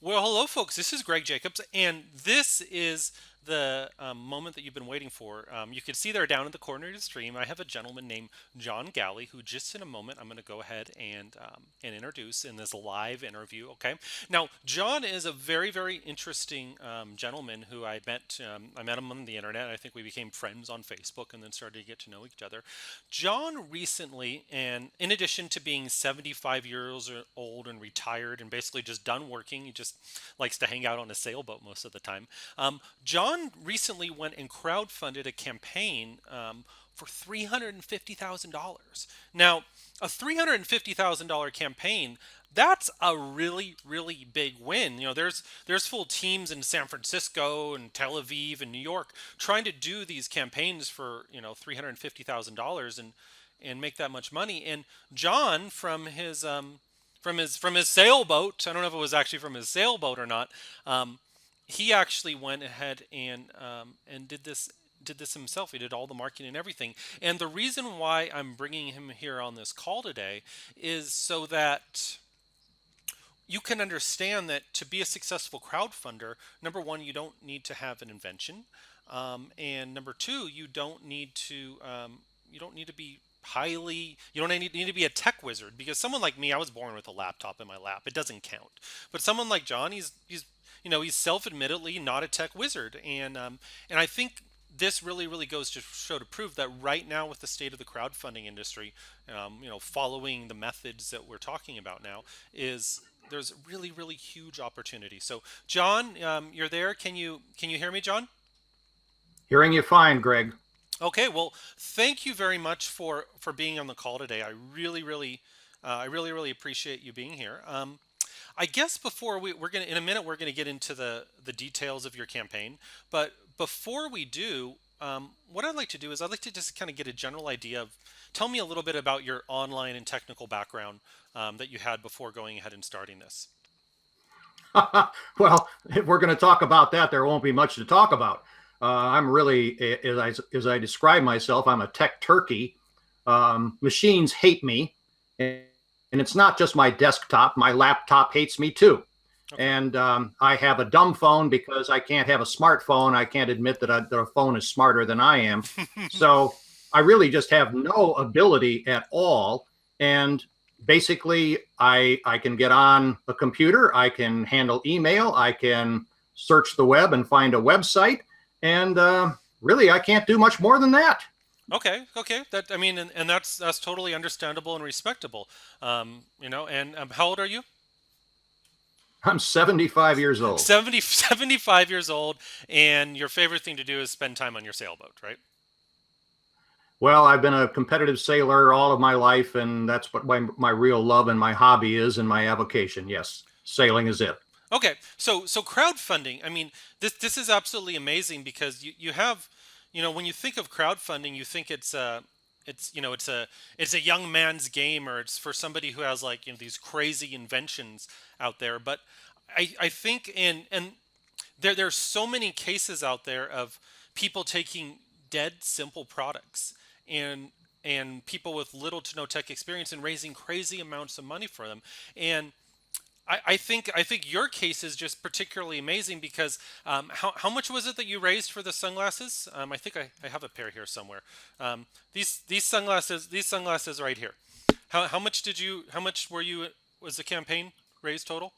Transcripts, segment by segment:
Well, hello, folks. This is Greg Jacobs, and this is the moment that you've been waiting for. You can see there down in the corner of the stream, I have a gentleman named John Galley, who just in a moment I'm going to go ahead and introduce in this live interview. Okay. Now, John is a very, very interesting gentleman who I met. I met him on the internet. I think we became friends on Facebook and then started to get to know each other. John recently, and in addition to being 75 years old and retired and basically just done working, he just likes to hang out on a sailboat most of the time. John recently went and crowdfunded a campaign for $350,000. Now, a $350,000 campaign, that's a really really big win. There's full teams in San Francisco and Tel Aviv and New York trying to do these campaigns for $350,000 and make that much money. And John, from his sailboat, I don't know if it was actually from his sailboat or not, he actually went ahead and did this himself. He did all the marketing and everything. And the reason why I'm bringing him here on this call today is so that you can understand that to be a successful crowdfunder, number one, you don't need to have an invention, and number two, you don't need to be highly you don't need to be a tech wizard, because someone like me, I was born with a laptop in my lap. It doesn't count. But someone like John, he's self-admittedly not a tech wizard, and I think this really really goes to show to prove that right now, with the state of the crowdfunding industry, following the methods that we're talking about now, is there's really really huge opportunity. So John, you're there. Can you hear me, John? Hearing you fine, Greg. Okay, well, thank you very much for being on the call today. I really appreciate you being here. I guess before we're gonna in a minute we're gonna get into the details of your campaign, but before we do, what I'd like to do is I'd like to just kind of get a general idea of. Tell me a little bit about your online and technical background that you had before going ahead and starting this. Well, if we're going to talk about that, there won't be much to talk about. I'm really, as I describe myself, I'm a tech turkey. Machines hate me, and it's not just my desktop. My laptop hates me too. Okay. And I have a dumb phone because I can't have a smartphone. I can't admit that a phone is smarter than I am. So I really just have no ability at all. And basically, I can get on a computer, I can handle email, I can search the web and find a website, and really, I can't do much more than that. Okay, okay. That I mean, and that's totally understandable and respectable. And how old are you? I'm 75 years old. 75 years old, and your favorite thing to do is spend time on your sailboat, right? Well, I've been a competitive sailor all of my life, and that's what my real love and my hobby is, and my avocation. Yes, sailing is it. Okay, so crowdfunding. I mean, this is absolutely amazing, because you have, when you think of crowdfunding, you think it's a young man's game, or it's for somebody who has, like, these crazy inventions out there. But I think, and there's so many cases out there of people taking dead simple products, and people with little to no tech experience, and raising crazy amounts of money for them. And I think your case is just particularly amazing, because how much was it that you raised for the sunglasses? I think I have a pair here somewhere. These sunglasses right here. How much was the campaign raised total?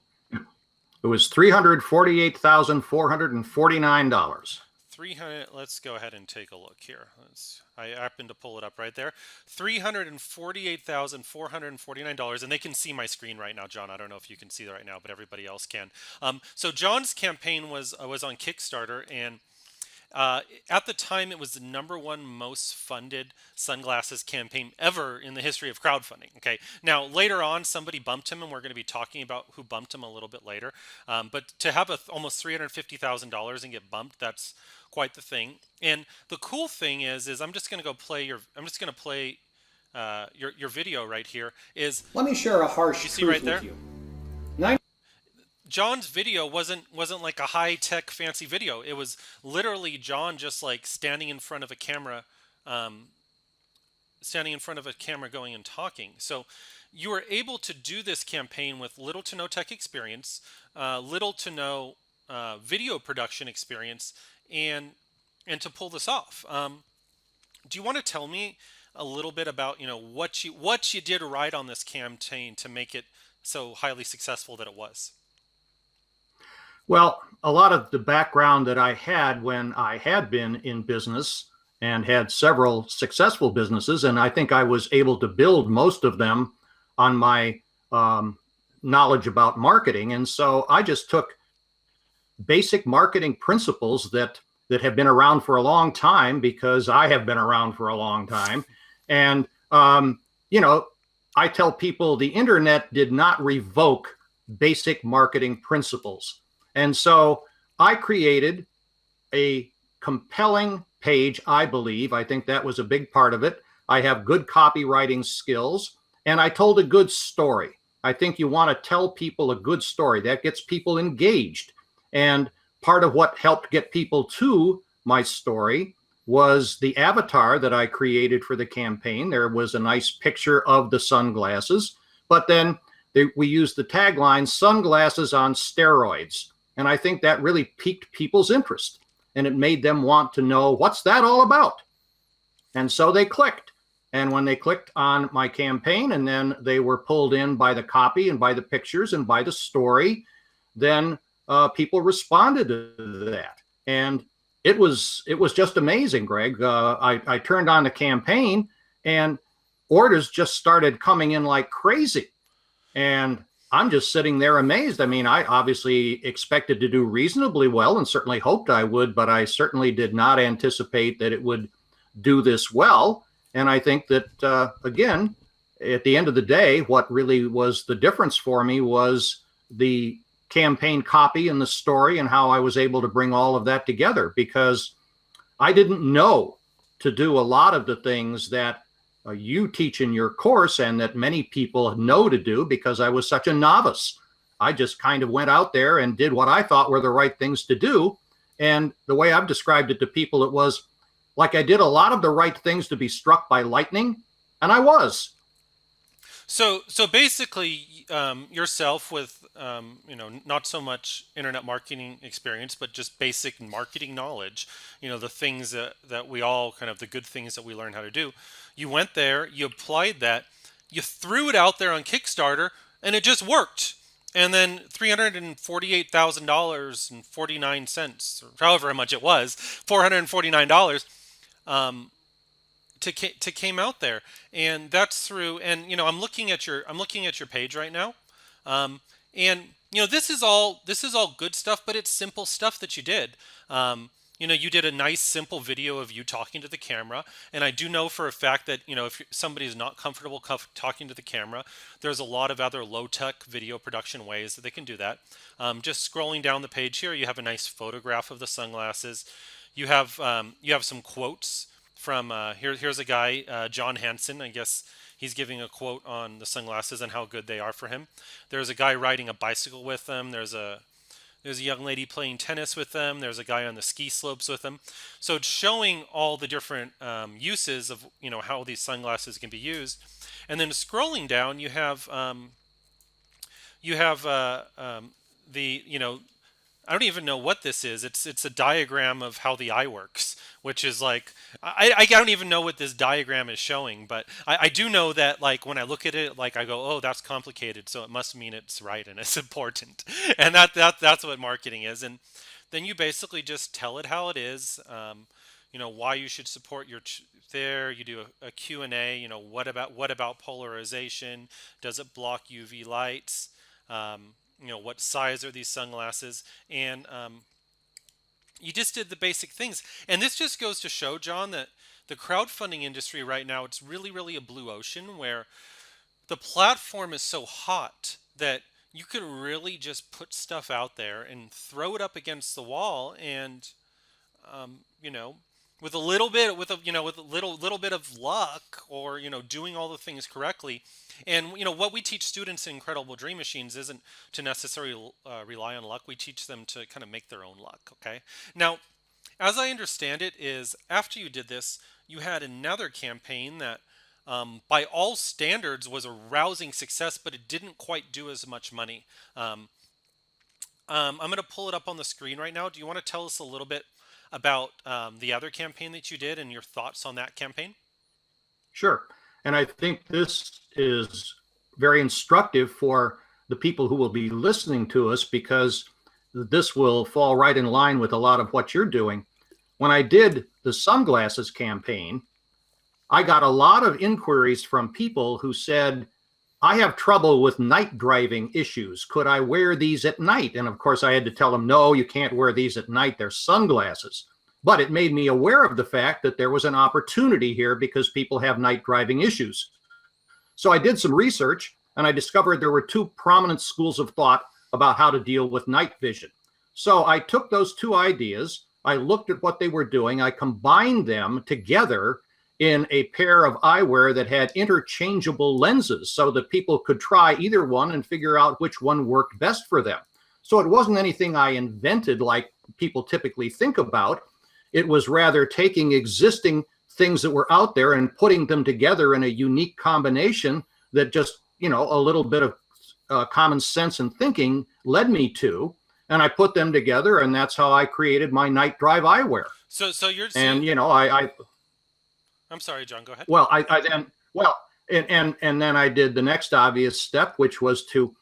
It was $348,449. 300. Let's go ahead and take a look here. I happen to pull it up right there. $348,449, and they can see my screen right now, John. I don't know if you can see that right now, but everybody else can. So John's campaign was on Kickstarter, and at the time, it was the number one most funded sunglasses campaign ever in the history of crowdfunding. Okay, now later on, somebody bumped him, and we're going to be talking about who bumped him a little bit later. But to have almost $350,000 and get bumped, that's quite the thing. And the cool thing is I'm just going to go play your. I'm just going to play your video right here. Is Let me share a you harsh see right truth there? with you. Nine- John's video wasn't like a high tech fancy video. It was literally John just like standing in front of a camera, standing in front of a camera, going and talking. So you were able to do this campaign with little to no tech experience, little to no video production experience, and to pull this off. Do you want to tell me a little bit about what you did right on this campaign to make it so highly successful that it was? Well, a lot of the background that I had when I had been in business and had several successful businesses, and I think I was able to build most of them on my knowledge about marketing. And so I just took basic marketing principles that have been around for a long time because I have been around for a long time. And you know, I tell people the internet did not revoke basic marketing principles. And so I created a compelling page, I believe. I think that was a big part of it. I have good copywriting skills, and I told a good story. I think you want to tell people a good story that gets people engaged. And part of what helped get people to my story was the avatar that I created for the campaign. There was a nice picture of the sunglasses, but then we used the tagline, sunglasses on steroids. And I think that really piqued people's interest, and it made them want to know, what's that all about? And so they clicked. And when they clicked on my campaign and then they were pulled in by the copy and by the pictures and by the story, then people responded to that. And it was just amazing, Greg. I turned on the campaign and orders just started coming in like crazy. And I'm just sitting there amazed. I mean, I obviously expected to do reasonably well and certainly hoped I would, but I certainly did not anticipate that it would do this well. And I think that, again, at the end of the day, what really was the difference for me was the campaign copy and the story and how I was able to bring all of that together, because I didn't know to do a lot of the things that you teach in your course and that many people know to do, because I was such a novice. I just kind of went out there and did what I thought were the right things to do. And the way I've described it to people, it was like I did a lot of the right things to be struck by lightning, and I was. So basically, yourself with not so much internet marketing experience, but just basic marketing knowledge. The things that we all kind of the good things that we learn how to do. You went there, you applied that, you threw it out there on Kickstarter, and it just worked. And then $348,000 and 49 cents, or however much it was, $449. To came out there, and that's through. And I'm looking at your page right now, and this is all good stuff, but it's simple stuff that you did. You did a nice simple video of you talking to the camera, and I do know for a fact that if somebody is not comfortable talking to the camera, there's a lot of other low-tech video production ways that they can do that. Just scrolling down the page here, you have a nice photograph of the sunglasses. You have some quotes from here's a guy, John Hansen. I guess he's giving a quote on the sunglasses and how good they are for him. There's a guy riding a bicycle with them. There's a young lady playing tennis with them. There's a guy on the ski slopes with them. So it's showing all the different uses of how these sunglasses can be used. And then scrolling down, you have the I don't even know what this is. It's a diagram of how the eye works, which is like I don't even know what this diagram is showing, but I do know that like when I look at it, like I go, oh, that's complicated, so it must mean it's right and it's important, and that's what marketing is. And then you basically just tell it how it is. Why you should support there. You do a Q&A. What about polarization? Does it block UV lights? What size are these sunglasses? And you just did the basic things. And this just goes to show, John, that the crowdfunding industry right now, it's really, really a blue ocean where the platform is so hot that you could really just put stuff out there and throw it up against the wall, and um, you know, with a little bit, with a little bit of luck, or doing all the things correctly. And what we teach students in Incredible Dream Machines isn't to necessarily rely on luck. We teach them to kind of make their own luck. Okay. Now, as I understand it, is after you did this, you had another campaign that by all standards, was a rousing success, but it didn't quite do as much money. Um, I'm going to pull it up on the screen right now. Do you want to tell us a little bit about the other campaign that you did and your thoughts on that campaign? Sure. And I think this is very instructive for the people who will be listening to us because this will fall right in line with a lot of what you're doing. When I did the sunglasses campaign, I got a lot of inquiries from people who said, I have trouble with night driving issues. Could I wear these at night? And of course, I had to tell them, no, you can't wear these at night. They're sunglasses. But it made me aware of the fact that there was an opportunity here because people have night driving issues. So I did some research and I discovered there were two prominent schools of thought about how to deal with night vision. So I took those two ideas, I looked at what they were doing, I combined them together in a pair of eyewear that had interchangeable lenses so that people could try either one and figure out which one worked best for them. So it wasn't anything I invented like people typically think about. It was rather taking existing things that were out there and putting them together in a unique combination that just, a little bit of common sense and thinking led me to. And I put them together, and that's how I created my night drive eyewear. So you're And I'm sorry, John. Go ahead. well, I then well, and then I did the next obvious step, which was to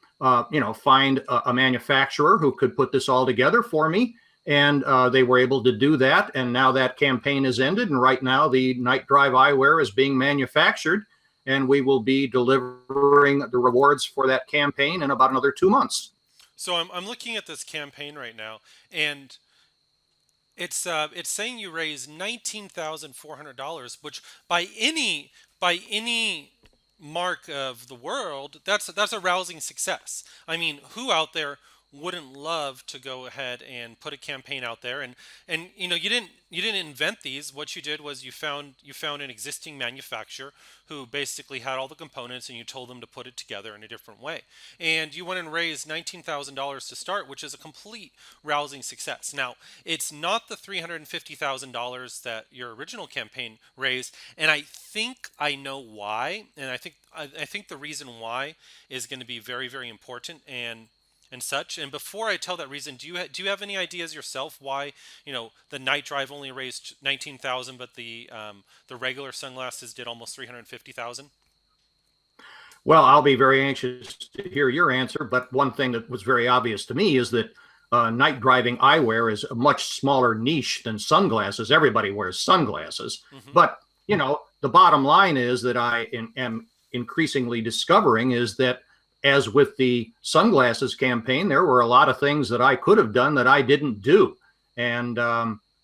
find a manufacturer who could put this all together for me, and they were able to do that. And now that campaign is ended, and right now the Night Drive eyewear is being manufactured, and we will be delivering the rewards for that campaign in about another 2 months. So I'm looking at this campaign right now, and it's saying you raised $19,400, which by any mark of the world, that's a rousing success. I mean, who out there wouldn't love to go ahead and put a campaign out there? And you didn't invent these. What you did was you found an existing manufacturer who basically had all the components, and you told them to put it together in a different way. And you went and raised $19,000 to start, which is a complete rousing success. Now, it's not the $350,000 that your original campaign raised, and I think I know why. And I think the reason why is going to be very, very important and such. And before I tell that reason, do you have any ideas yourself why the night drive only raised 19,000, but the regular sunglasses did almost 350,000? Well, I'll be very anxious to hear your answer, but one thing that was very obvious to me is that night driving eyewear is a much smaller niche than sunglasses. Everybody wears sunglasses, Hmm. but the bottom line is that am increasingly discovering is that as with the sunglasses campaign, there were a lot of things that I could have done that I didn't do. And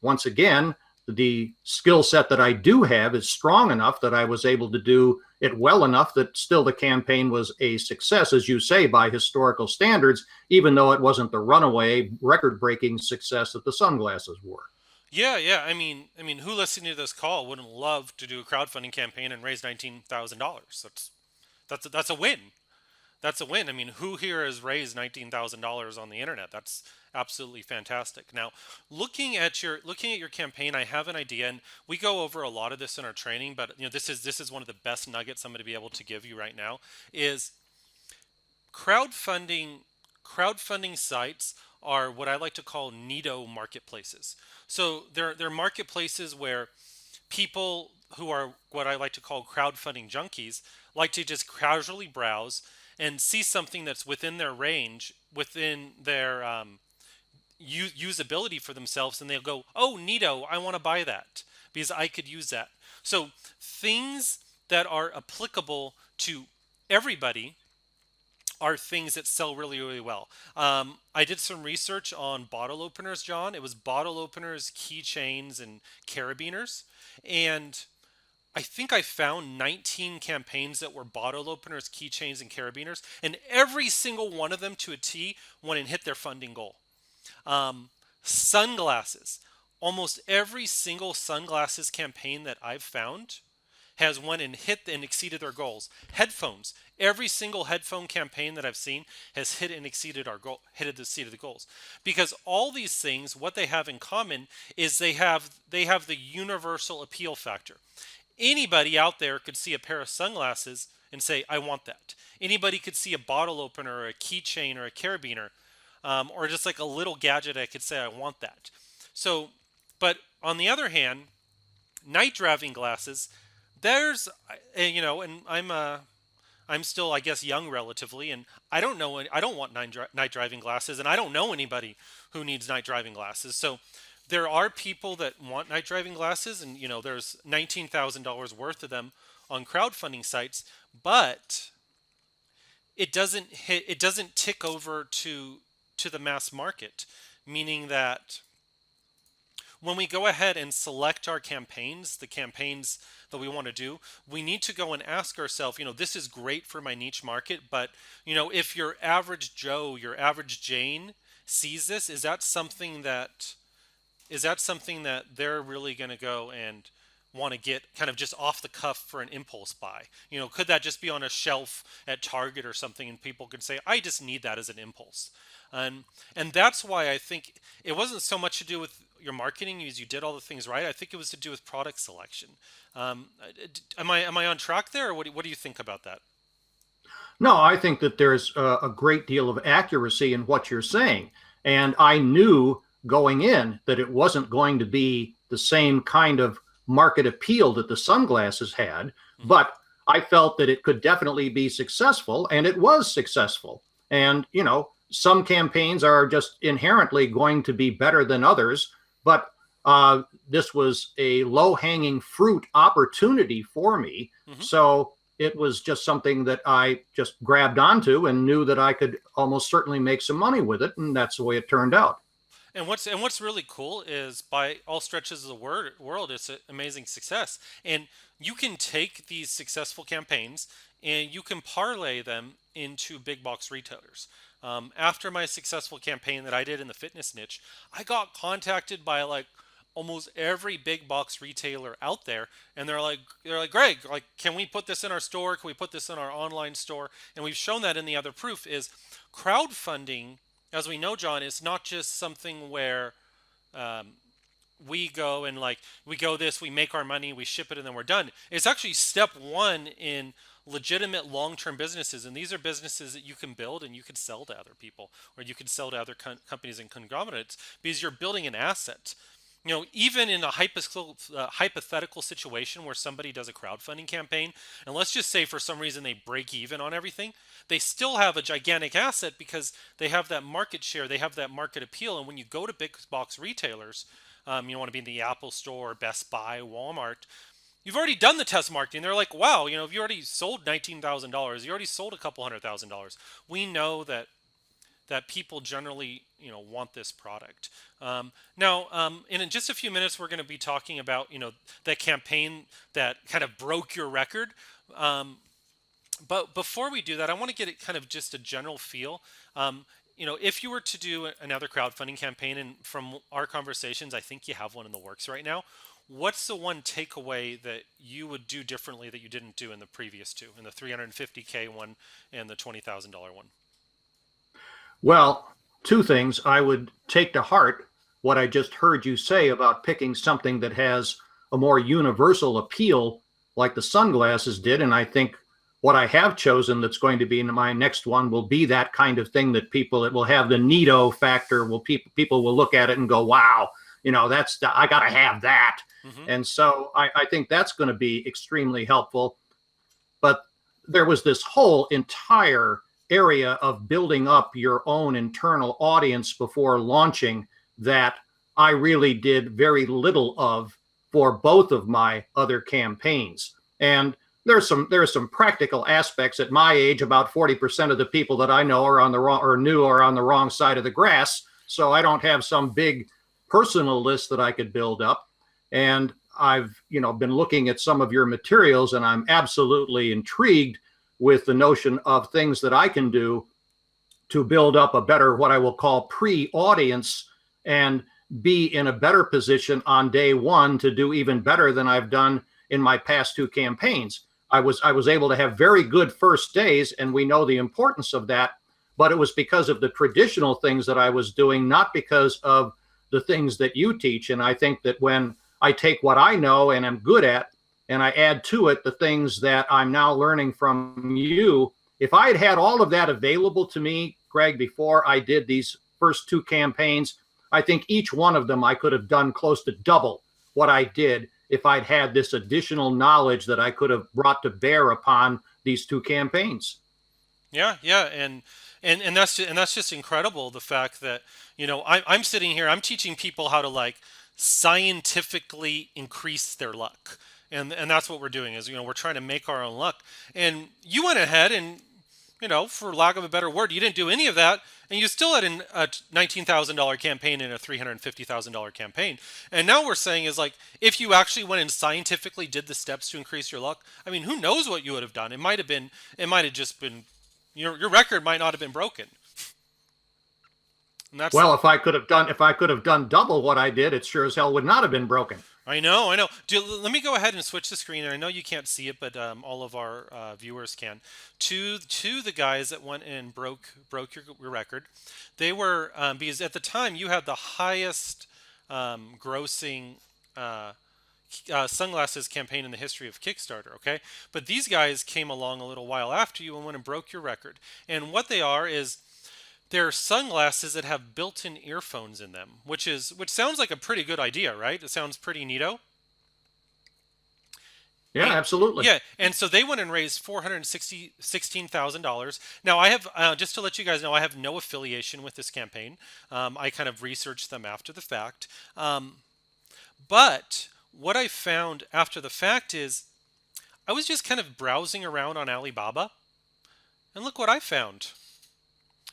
once again, the skill set that I do have is strong enough that I was able to do it well enough that still the campaign was a success, as you say, by historical standards, even though it wasn't the runaway record-breaking success that the sunglasses were. Yeah, yeah. I mean, who listening to this call wouldn't love to do a crowdfunding campaign and raise $19,000? That's a win. That's a win. I mean, who here has raised $19,000 on the internet? That's absolutely fantastic. Now, looking at your campaign, I have an idea, and we go over a lot of this in our training. But this is one of the best nuggets I'm going to be able to give you right now. Is crowdfunding crowdfunding sites are what I like to call neato marketplaces. So they're marketplaces where people who are what I like to call crowdfunding junkies like to just casually browse and see something that's within their range, within their usability for themselves, and they'll go, "Oh, neato, I want to buy that because I could use that." So things that are applicable to everybody are things that sell really, really well. I did some research on bottle openers, John. It was bottle openers, keychains, and carabiners, and I think I found 19 campaigns that were bottle openers, keychains, and carabiners, and every single one of them to a T went and hit their funding goal. Sunglasses. Almost every single sunglasses campaign that I've found has went and hit and exceeded their goals. Headphones. Every single headphone campaign that I've seen has hit and exceeded our goal, hit and exceeded the goals. Because all these things, what they have in common is they have the universal appeal factor. Anybody out there could see a pair of sunglasses and say, I want that. Anybody could see a bottle opener or a keychain or a carabiner, or just like a little gadget. I could say, I want that. So, but on the other hand, night driving glasses, there's, and I'm still, I guess, young relatively, and I don't know, I don't want night driving glasses, and I don't know anybody who needs night driving glasses. So there are people that want night driving glasses, and there's $19,000 worth of them on crowdfunding sites, but it doesn't tick over to the mass market, meaning that when we go ahead and select our campaigns, the campaigns that we want to do, we need to go and ask ourselves, this is great for my niche market, but, if your average Joe, your average Jane sees this, is that something that they're really going to go and want to get kind of just off the cuff for an impulse buy? Could that just be on a shelf at Target or something and people could say, I just need that as an impulse? And that's why I think it wasn't so much to do with your marketing as you did all the things right. I think it was to do with product selection. Am I on track there, or what do you think about that? No, I think that there's a great deal of accuracy in what you're saying. And I knew going in that it wasn't going to be the same kind of market appeal that the sunglasses had, but I felt that it could definitely be successful, and it was successful. And, some campaigns are just inherently going to be better than others, but this was a low-hanging fruit opportunity for me. So it was just something that I just grabbed onto and knew that I could almost certainly make some money with it, and that's the way it turned out. And what's really cool is, by all stretches of the world, it's an amazing success. And you can take these successful campaigns and you can parlay them into big box retailers. After my successful campaign that I did in the fitness niche, I got contacted by like almost every big box retailer out there, and they're like, Greg, like, can we put this in our store? Can we put this in our online store? And we've shown that in the other proof is crowdfunding. As we know, John, is not just something where we go and we make our money, we ship it, and then we're done. It's actually step one in legitimate long-term businesses, and these are businesses that you can build and you can sell to other people, or you can sell to other companies and conglomerates, because you're building an asset. Even in a hypothetical situation where somebody does a crowdfunding campaign, and let's just say for some reason they break even on everything, they still have a gigantic asset because they have that market share, they have that market appeal. And when you go to big box retailers, you want to be in the Apple Store, Best Buy, Walmart, you've already done the test marketing. They're like, wow, if you already sold $19,000, you already sold a couple $100,000. We know that people generally want this product. Now, in just a few minutes, we're going to be talking about that campaign that kind of broke your record. But before we do that, I want to get it kind of just a general feel. If you were to do another crowdfunding campaign, and from our conversations, I think you have one in the works right now. What's the one takeaway that you would do differently that you didn't do in the previous two, in the $350K one and the $20,000 one? Well, two things. I would take to heart what I just heard you say about picking something that has a more universal appeal like the sunglasses did. And I think what I have chosen that's going to be in my next one will be that kind of thing that it will have the neato factor. People will look at it and go, wow, I got to have that. And so I think that's going to be extremely helpful. But there was this whole entire area of building up your own internal audience before launching that I really did very little of for both of my other campaigns. And there are some practical aspects. At my age, about 40% of the people that I know are on the wrong, or knew, are on the wrong side of the grass. So I don't have some big personal list that I could build up. And I've been looking at some of your materials, and I'm absolutely intrigued with the notion of things that I can do to build up a better, what I will call pre-audience, and be in a better position on day one to do even better than I've done in my past two campaigns. I was able to have very good first days, and we know the importance of that, but it was because of the traditional things that I was doing, not because of the things that you teach. And I think that when I take what I know and am good at and I add to it the things that I'm now learning from you. If I had had all of that available to me, Greg, before I did these first two campaigns, I think each one of them I could have done close to double what I did if I'd had this additional knowledge that I could have brought to bear upon these two campaigns. Yeah, yeah, and that's just incredible. The fact that I'm sitting here, I'm teaching people how to like scientifically increase their luck, and that's what we're doing is we're trying to make our own luck. And you went ahead and for lack of a better word, you didn't do any of that, and you still had a $19,000 campaign and a $350,000 campaign. And now we're saying is like if you actually went and scientifically did the steps to increase your luck, I mean, who knows what you would have done? It might have just been your record might not have been broken. And that's Well, if I could have done double what I did, it sure as hell would not have been broken. I know, I know. Let me go ahead and switch the screen, and I know you can't see it, but all of our viewers can. To the guys that went and broke your record, they were because at the time you had the highest grossing sunglasses campaign in the history of Kickstarter. Okay, but these guys came along a little while after you and went and broke your record. And what they are is they're sunglasses that have built-in earphones in them, which sounds like a pretty good idea, right? It sounds pretty neato. Yeah, And, absolutely. yeah, and so they went and raised $416,000. Now I have just to let you guys know, I have no affiliation with this campaign. I kind of researched them after the fact, but what I found after the fact is I was just kind of browsing around on Alibaba, and look what I found.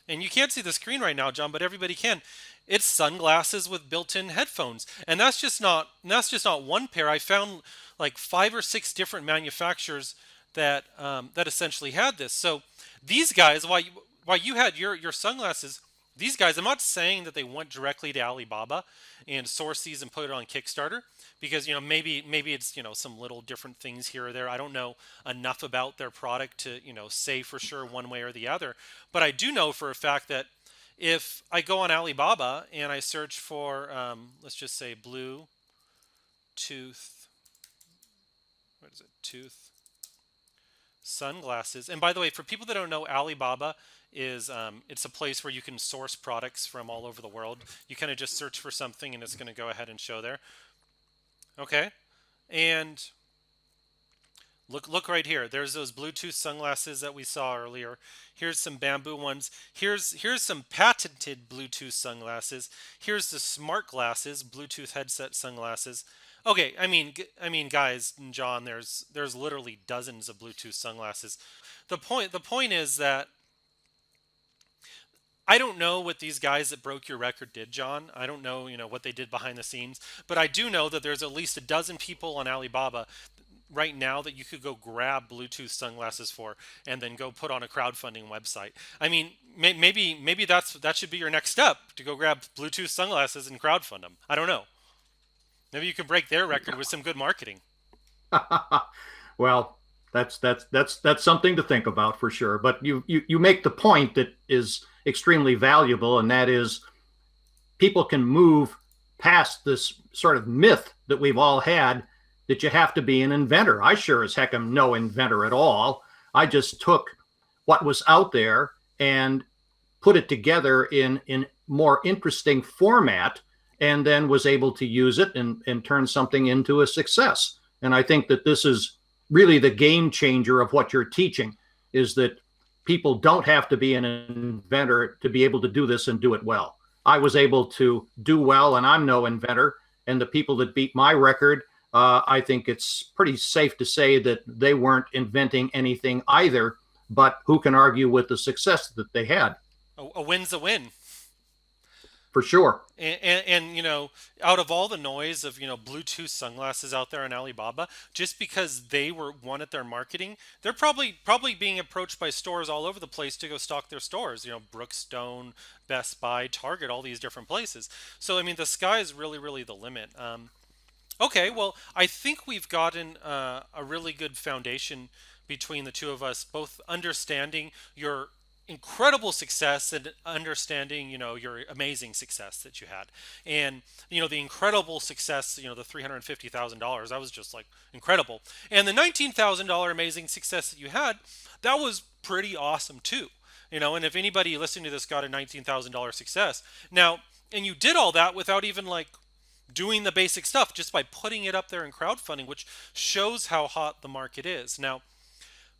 And you can't see the screen right now, John, but everybody can. It's sunglasses with built-in headphones, and that's just not one pair. I found like 5 or 6 different manufacturers that essentially had this. So these guys, while you had your sunglasses, these guys, I'm not saying that they went directly to Alibaba and source these and put it on Kickstarter because maybe it's some little different things here or there. I don't know enough about their product to say for sure one way or the other, but I do know for a fact that if I go on Alibaba and I search for let's just say blue tooth, what is it, tooth sunglasses. And by the way, for people that don't know, Alibaba is it's a place where you can source products from all over the world. You kind of just search for something and it's going to go ahead and show there. Okay, and look right here. There's those Bluetooth sunglasses that we saw earlier. Here's some bamboo ones. Here's some patented Bluetooth sunglasses. Here's the smart glasses, Bluetooth headset sunglasses. Okay, I mean, guys, and John, there's literally dozens of Bluetooth sunglasses. The point is that I don't know what these guys that broke your record did, John. I don't know, what they did behind the scenes, but I do know that there's at least a dozen people on Alibaba right now that you could go grab Bluetooth sunglasses for and then go put on a crowdfunding website. I mean, maybe that should be your next step to go grab Bluetooth sunglasses and crowdfund them. I don't know. Maybe you can break their record with some good marketing. Well, that's something to think about for sure. But you make the point that is extremely valuable, and that is people can move past this sort of myth that we've all had that you have to be an inventor. I sure as heck am no inventor at all. I just took what was out there and put it together in more interesting format and then was able to use it and turn something into a success. And I think that this is really the game changer of what you're teaching, is that people don't have to be an inventor to be able to do this and do it well. I was able to do well, and I'm no inventor. And the people that beat my record, I think it's pretty safe to say that they weren't inventing anything either. But who can argue with the success that they had? A win's a win. For sure. And out of all the noise of Bluetooth sunglasses out there on Alibaba, just because they were one at their marketing, they're probably being approached by stores all over the place to go stock their stores. Brookstone, Best Buy, Target, all these different places. So I mean, the sky is really the limit. Okay, well, I think we've gotten a really good foundation between the two of us, both understanding your incredible success and understanding, your amazing success that you had. And, the incredible success, the $350,000, that was just like incredible. And the $19,000 amazing success that you had, that was pretty awesome too. And if anybody listening to this got a $19,000 success, now, and you did all that without even like doing the basic stuff, just by putting it up there in crowdfunding, which shows how hot the market is. Now,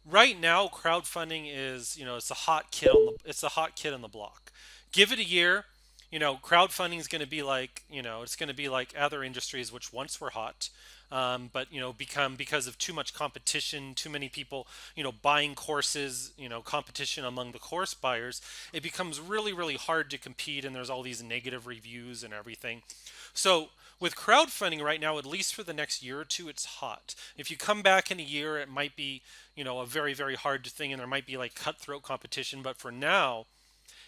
right now crowdfunding is, it's a hot kid on the block. Give it a year, crowdfunding is going to be like, it's going to be like other industries which once were hot, but become, because of too much competition, too many people, buying courses, competition among the course buyers, it becomes really, really hard to compete, and there's all these negative reviews and everything. So with crowdfunding right now, at least for the next year or two, it's hot. If you come back in a year, it might be, a very, very hard thing, and there might be like cutthroat competition. But for now,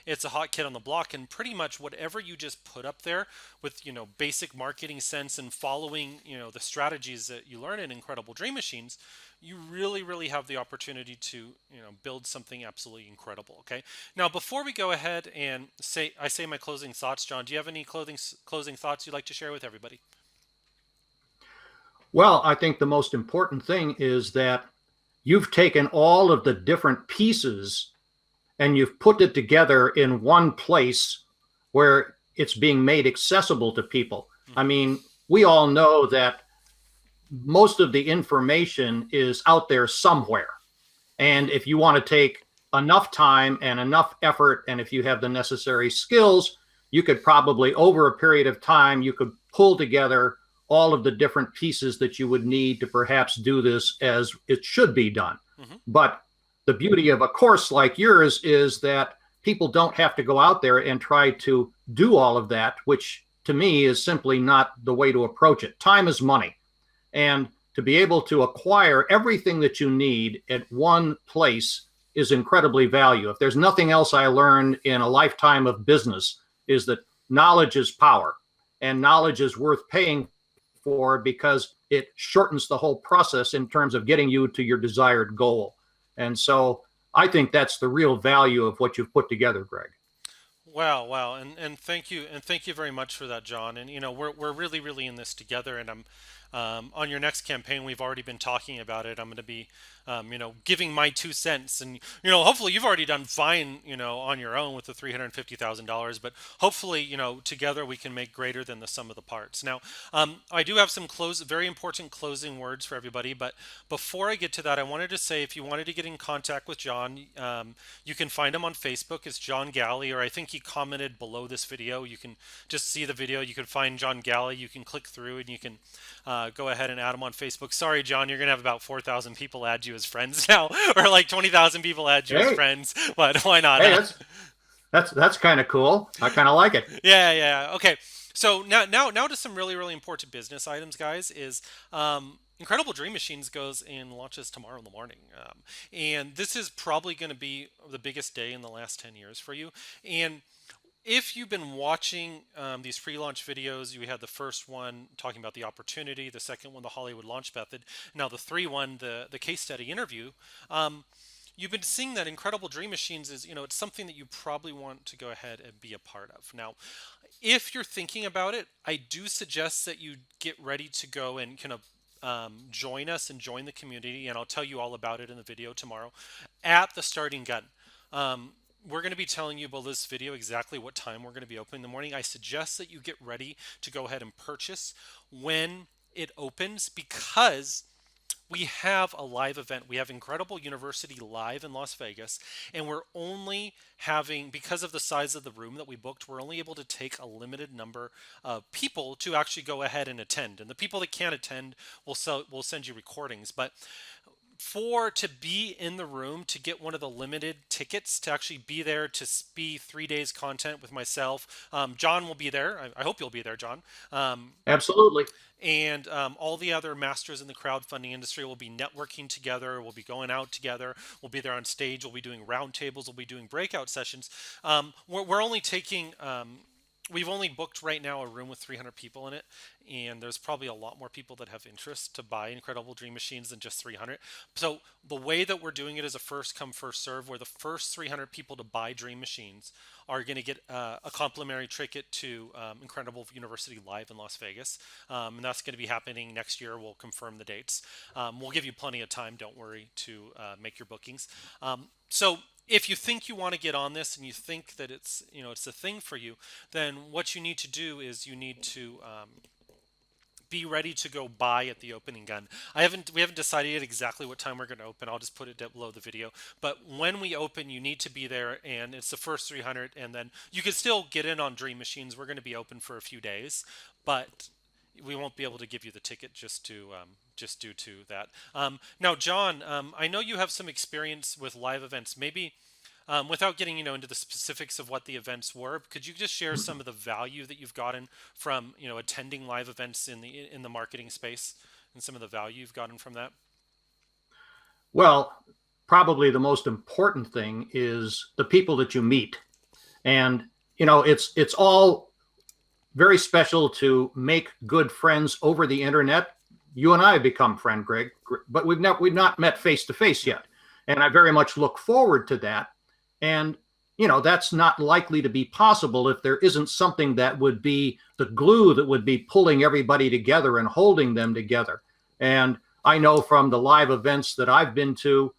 it's a hot kid on the block, and pretty much whatever you just put up there with, basic marketing sense and following, the strategies that you learn in Incredible Dream Machines, you really, really have the opportunity to, build something absolutely incredible. Okay. Now, before we go ahead and say my closing thoughts, John, do you have any closing thoughts you'd like to share with everybody? Well, I think the most important thing is that you've taken all of the different pieces and you've put it together in one place where it's being made accessible to people. I mean, we all know that most of the information is out there somewhere. And if you want to take enough time and enough effort, and if you have the necessary skills, you could probably, over a period of time, you could pull together all of the different pieces that you would need to perhaps do this as it should be done. Mm-hmm. But the beauty of a course like yours is that people don't have to go out there and try to do all of that, which to me is simply not the way to approach it. Time is money. And to be able to acquire everything that you need at one place is incredibly valuable. If there's nothing else I learned in a lifetime of business, is that knowledge is power, and knowledge is worth paying for because it shortens the whole process in terms of getting you to your desired goal. And so I think that's the real value of what you've put together, Greg. Wow, and thank you very much for that, John. And we're really, really in this together. And I'm on your next campaign. We've already been talking about it. I'm going to be, giving my 2 cents, and hopefully you've already done fine, on your own with the $350,000. But hopefully, together we can make greater than the sum of the parts. Now, I do have some very important closing words for everybody. But before I get to that, I wanted to say, if you wanted to get in contact with John, you can find him on Facebook. It's John Galley, or I think he commented below this video. You can just see the video. You can find John Galley. You can click through and you can go ahead and add him on Facebook. Sorry, John, you're going to have about 4,000 people add you as friends now, or like 20,000 people add you as friends. But why not? Hey, that's kind of cool. I kind of like it. Yeah. Okay. So now to some really, really important business items, guys. Is Incredible Dream Machines goes and launches tomorrow in the morning. And this is probably going to be the biggest day in the last 10 years for you. And if you've been watching these pre-launch videos, you had the first one talking about the opportunity, the second one, the Hollywood launch method, now the case study interview. You've been seeing that Incredible Dream Machines is, it's something that you probably want to go ahead and be a part of. Now, if you're thinking about it, I do suggest that you get ready to go and kind of join us and join the community, and I'll tell you all about it in the video tomorrow at the starting gun. We're going to be telling you about this video exactly what time we're going to be opening in the morning. I suggest that you get ready to go ahead and purchase when it opens, because we have a live event. We have Incredible University live in Las Vegas, and we're only having, because of the size of the room that we booked, we're only able to take a limited number of people to actually go ahead and attend. And the people that can't attend, we'll send you recordings. But to be in the room, to get one of the limited tickets, to actually be there, to be 3 days content with myself, John will be there. I hope you'll be there, John. Absolutely. And all the other masters in the crowdfunding industry will be networking together. We'll be going out together. We'll be there on stage. We'll be doing roundtables. We'll be doing breakout sessions. We're only taking we've only booked right now a room with 300 people in it, and there's probably a lot more people that have interest to buy Incredible Dream Machines than just 300. So the way that we're doing it is a first come first serve, where the first 300 people to buy Dream Machines are going to get a complimentary ticket to Incredible University Live in Las Vegas, and that's going to be happening next year. We'll confirm the dates. We'll give you plenty of time. Don't worry to make your bookings. So if you think you want to get on this and you think that it's it's a thing for you, then what you need to do is you need to be ready to go buy at the opening gun. We haven't decided yet exactly what time we're going to open. I'll just put it down below the video. But when we open, you need to be there, and it's the first 300, and then you can still get in on Dream Machines. We're going to be open for a few days, but we won't be able to give you the ticket just due to that. Now, John, I know you have some experience with live events. Maybe without getting into the specifics of what the events were, could you just share some of the value that you've gotten from attending live events in the marketing space, and some of the value you've gotten from that? Well, probably the most important thing is the people that you meet. And it's all very special to make good friends over the internet. You and I have become friends, Greg, but we've not met face to face yet. And I very much look forward to that. And that's not likely to be possible if there isn't something that would be the glue that would be pulling everybody together and holding them together. And I know from the live events that I've been to,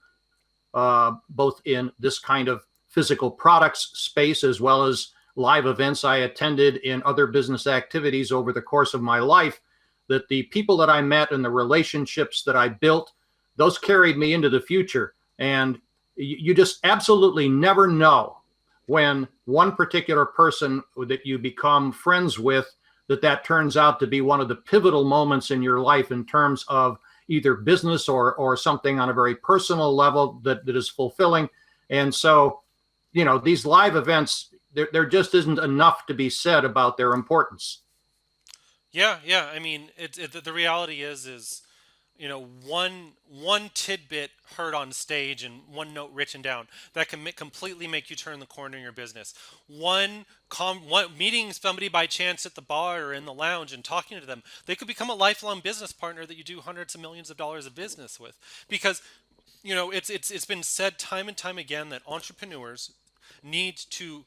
both in this kind of physical products space as well as live events I attended in other business activities over the course of my life, that the people that I met and the relationships that I built, those carried me into the future. And you just absolutely never know when one particular person that you become friends with, that turns out to be one of the pivotal moments in your life in terms of either business or something on a very personal level that is fulfilling. And so, these live events, there just isn't enough to be said about their importance. Yeah. I mean, the reality is one tidbit heard on stage and one note written down that can completely make you turn the corner in your business. One meeting somebody by chance at the bar or in the lounge and talking to them, they could become a lifelong business partner that you do hundreds of millions of dollars of business with. Because it's been said time and time again that entrepreneurs need to,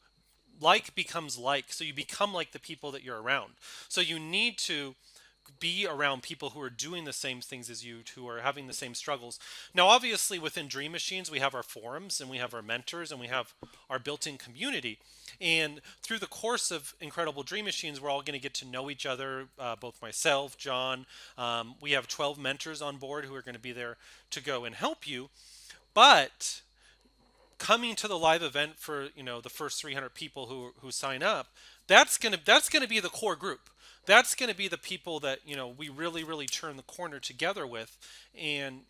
like becomes like, so you become like the people that you're around. So you need to be around people who are doing the same things as you, who are having the same struggles. Now, obviously, within Dream Machines, we have our forums and we have our mentors and we have our built-in community. And through the course of Incredible Dream Machines, we're all going to get to know each other, both myself, John. We have 12 mentors on board who are going to be there to go and help you. But coming to the live event for the first 300 people who sign up, that's gonna be the core group. That's gonna be the people that we really turn the corner together with, and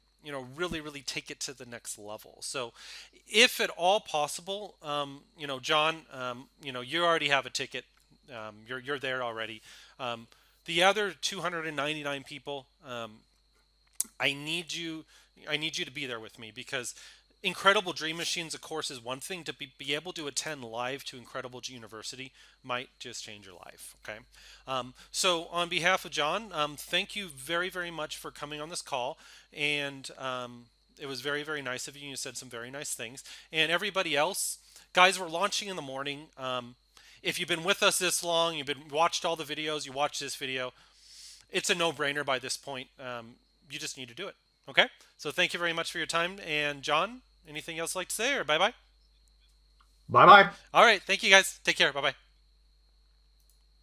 really take it to the next level. So if at all possible, John, you already have a ticket. You're there already. The other 299 people, I need you I need you to be there with me, because Incredible Dream Machines, of course, is one thing. To be able to attend live to Incredible University might just change your life. Okay. So, on behalf of John, thank you very much for coming on this call. And it was very nice of you. You said some very nice things. And everybody else, guys, we're launching in the morning. If you've been with us this long, you've been watched all the videos, you watched this video, it's a no-brainer by this point. You just need to do it. Okay. So thank you very much for your time. And John, anything else you'd like to say, or bye bye? Bye bye. All right. Thank you guys. Take care. Bye bye.